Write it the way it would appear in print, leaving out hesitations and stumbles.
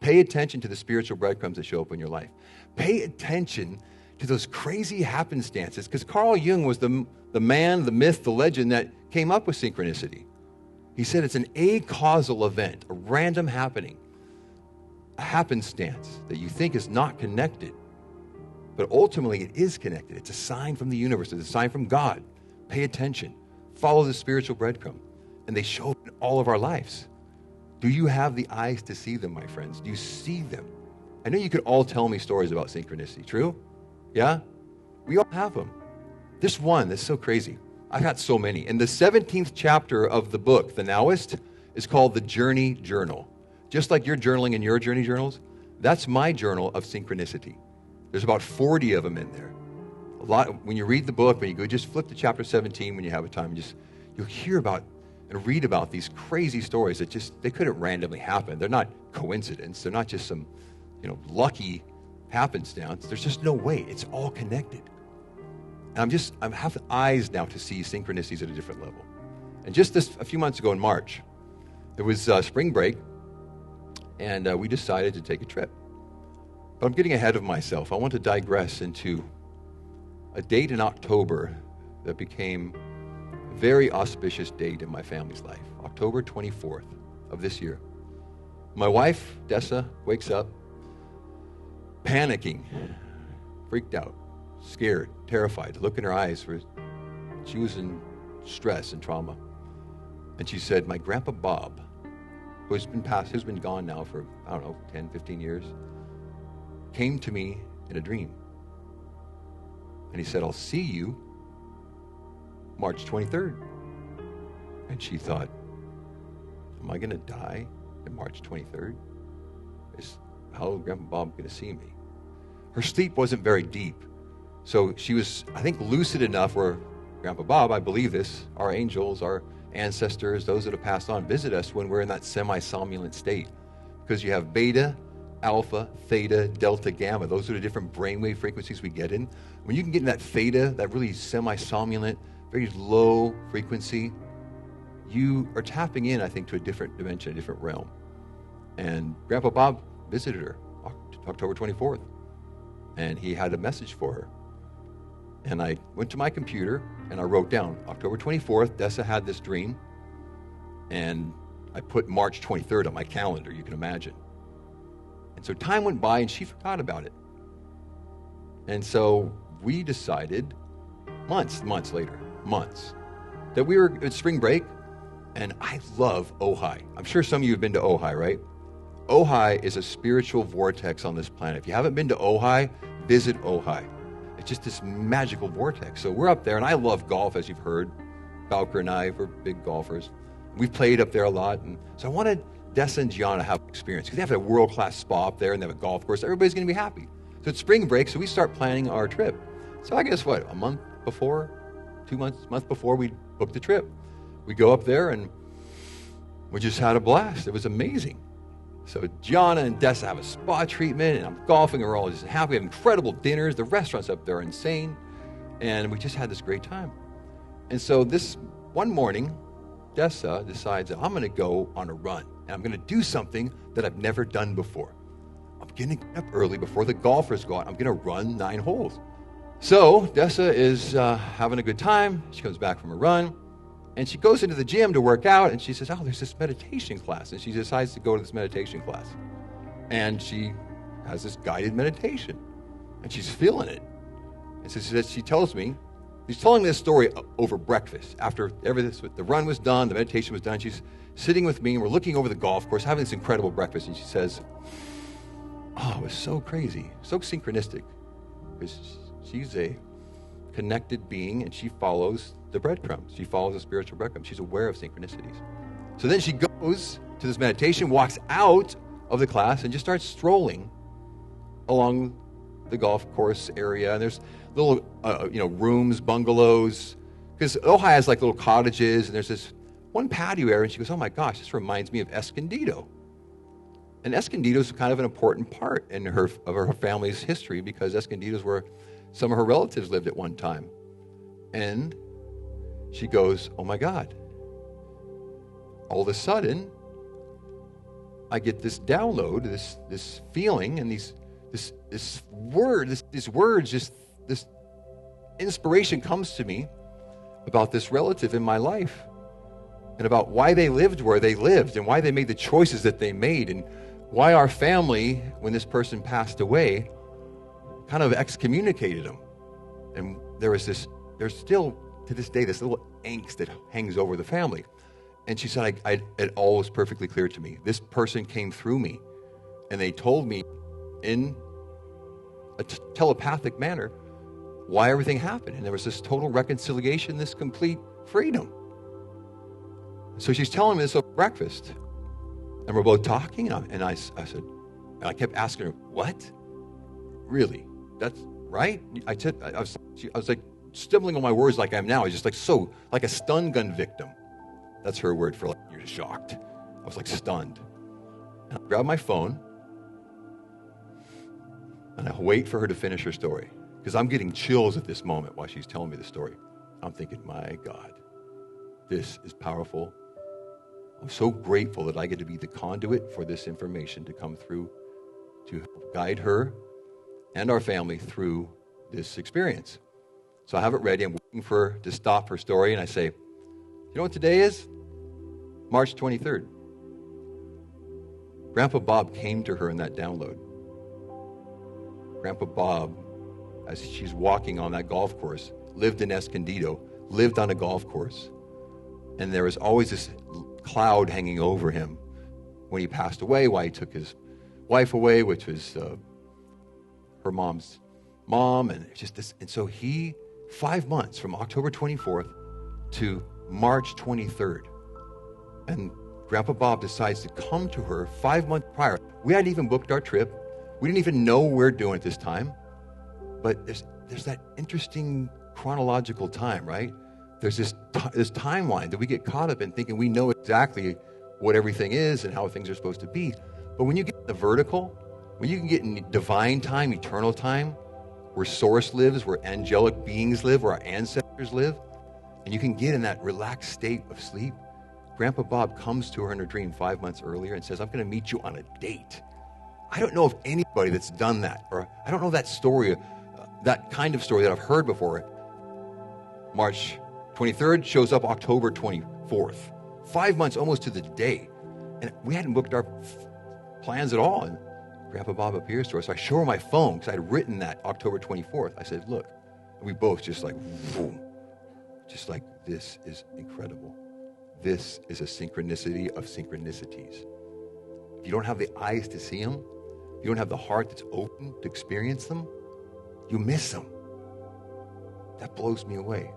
Pay attention to the spiritual breadcrumbs that show up in your life. Pay attention to those crazy happenstances, because Carl Jung was the man, the myth, the legend that came up with synchronicity. He said it's an acausal event, a random happening, a happenstance that you think is not connected, but ultimately it is connected. It's a sign from the universe. It's a sign from God. Pay attention. Follow the spiritual breadcrumb. And they show up in all of our lives. Do you have the eyes to see them, my friends? Do you see them? I know you could all tell me stories about synchronicity. True? Yeah? We all have them. This one that's so crazy. I got so many. And the 17th chapter of the book, the Now-ist, is called the Journey Journal. Just like you're journaling in your journey journals, that's my journal of synchronicity. There's about 40 of them in there. A lot. When you read the book, when you go, just flip to chapter 17 when you have a time. You'll hear about and read about these crazy stories that they couldn't randomly happen. They're not coincidence. They're not just some, lucky happenstance. There's just no way. It's all connected. And I have eyes now to see synchronicities at a different level. And just a few months ago in March, it was spring break, and we decided to take a trip. But I'm getting ahead of myself. I want to digress into a date in October that became a very auspicious date in my family's life, October 24th of this year. My wife, Dessa, wakes up panicking, freaked out, scared, terrified. The look in her eyes, she was in stress and trauma. And she said, my grandpa Bob, who's been gone now for, 10, 15 years, came to me in a dream. And he said, I'll see you March 23rd. And she thought, am I going to die on March 23rd? How is Grandpa Bob going to see me? Her sleep wasn't very deep. So she was, I think, lucid enough where Grandpa Bob, I believe this, our angels, our ancestors, those that have passed on, visit us when we're in that semi-somnolent state. Because you have beta, alpha, theta, delta, gamma. Those are the different brainwave frequencies we get in. When you can get in that theta, that really semi-somnolent, very low frequency, you are tapping in, I think, to a different dimension, a different realm. And Grandpa Bob visited her October 24th. And he had a message for her. And I went to my computer and I wrote down October 24th, Dessa had this dream. And I put March 23rd on my calendar, you can imagine. And so time went by and she forgot about it. And so we decided months later, that we were at spring break. And I love Ojai. I'm sure some of you have been to Ojai, right? Ojai is a spiritual vortex on this planet. If you haven't been to Ojai, visit Ojai. It's just this magical vortex. So we're up there, and I love golf, as you've heard. Bowker and I, we're big golfers. We've played up there a lot. And so I wanted Dessa and Gianna to have experience, because they have a world-class spa up there, and they have a golf course. Everybody's going to be happy. So it's spring break, so we start planning our trip. So I guess, a month before, month before, we booked the trip. We go up there, and we just had a blast. It was amazing. So Gianna and Dessa have a spa treatment, and I'm golfing, and we're all just happy. We have incredible dinners. The restaurants up there are insane. And we just had this great time. And so this one morning, Dessa decides that I'm going to go on a run. And I'm going to do something that I've never done before. I'm getting up early before the golfers go out. I'm going to run 9 holes. So Dessa is having a good time. She comes back from a run. And she goes into the gym to work out, and she says, there's this meditation class. And she decides to go to this meditation class. And she has this guided meditation. And she's feeling it. And so she tells me, she's telling me this story over breakfast. After the run was done, the meditation was done, she's sitting with me, and we're looking over the golf course, having this incredible breakfast. And she says, it was so crazy, so synchronistic. Because she's a connected being, and she follows the breadcrumbs. She follows the spiritual breadcrumbs. She's aware of synchronicities. So then she goes to this meditation, walks out of the class, and just starts strolling along the golf course area. And there's little, rooms, bungalows, because Ojai has like little cottages, and there's this one patio area. And she goes, "Oh my gosh, this reminds me of Escondido." And Escondido is kind of an important part in her family's history, because Escondido is where some of her relatives lived at one time. And she goes, "Oh my God. All of a sudden, I get this download, this feeling, and these words, just this inspiration comes to me about this relative in my life and about why they lived where they lived and why they made the choices that they made and why our family, when this person passed away, kind of excommunicated them. And there's still to this day this little angst that hangs over the family. And she said, it all was perfectly clear to me. This person came through me and they told me in a telepathic manner why everything happened. And there was this total reconciliation, this complete freedom. So she's telling me this over breakfast. And we're both talking. And I said, and I kept asking her, what? Really? That's right? I was like stumbling on my words like I am now. I was just like a stun gun victim. That's her word for you're just shocked. I was stunned. And I grabbed my phone and I wait for her to finish her story because I'm getting chills at this moment while she's telling me the story. I'm thinking, my God, this is powerful. I'm so grateful that I get to be the conduit for this information to come through to help guide her and our family through this experience. So I have it ready. I'm waiting for her to stop her story, and I say, you know what today is? March 23rd. Grandpa Bob came to her in that download. Grandpa Bob, as she's walking on that golf course, lived in Escondido, lived on a golf course. And there was always this cloud hanging over him when he passed away, why he took his wife away, which was her mom's mom. And just this. And so 5 months from October 24th to March 23rd, and Grandpa Bob decides to come to her 5 months prior. We hadn't even booked our trip. We didn't even know what we were doing at this time. But there's that interesting chronological time, right? There's this timeline that we get caught up in thinking we know exactly what everything is and how things are supposed to be. But when you get in the vertical, when you can get in divine time, eternal time, where source lives, where angelic beings live, where our ancestors live, and you can get in that relaxed state of sleep, Grandpa Bob comes to her in her dream 5 months earlier and says, I'm going to meet you on a date. I don't know of anybody that's done that, or I don't know that story, that kind of story that I've heard before. March 23rd shows up October 24th. 5 months almost to the day. And we hadn't booked our plans at all. And Grandpa Bob appears to us. So I show her my phone because I had written that October 24th. I said, look. And we both just boom. Just this is incredible. This is a synchronicity of synchronicities. If you don't have the eyes to see them, if you don't have the heart that's open to experience them, you miss them. That blows me away.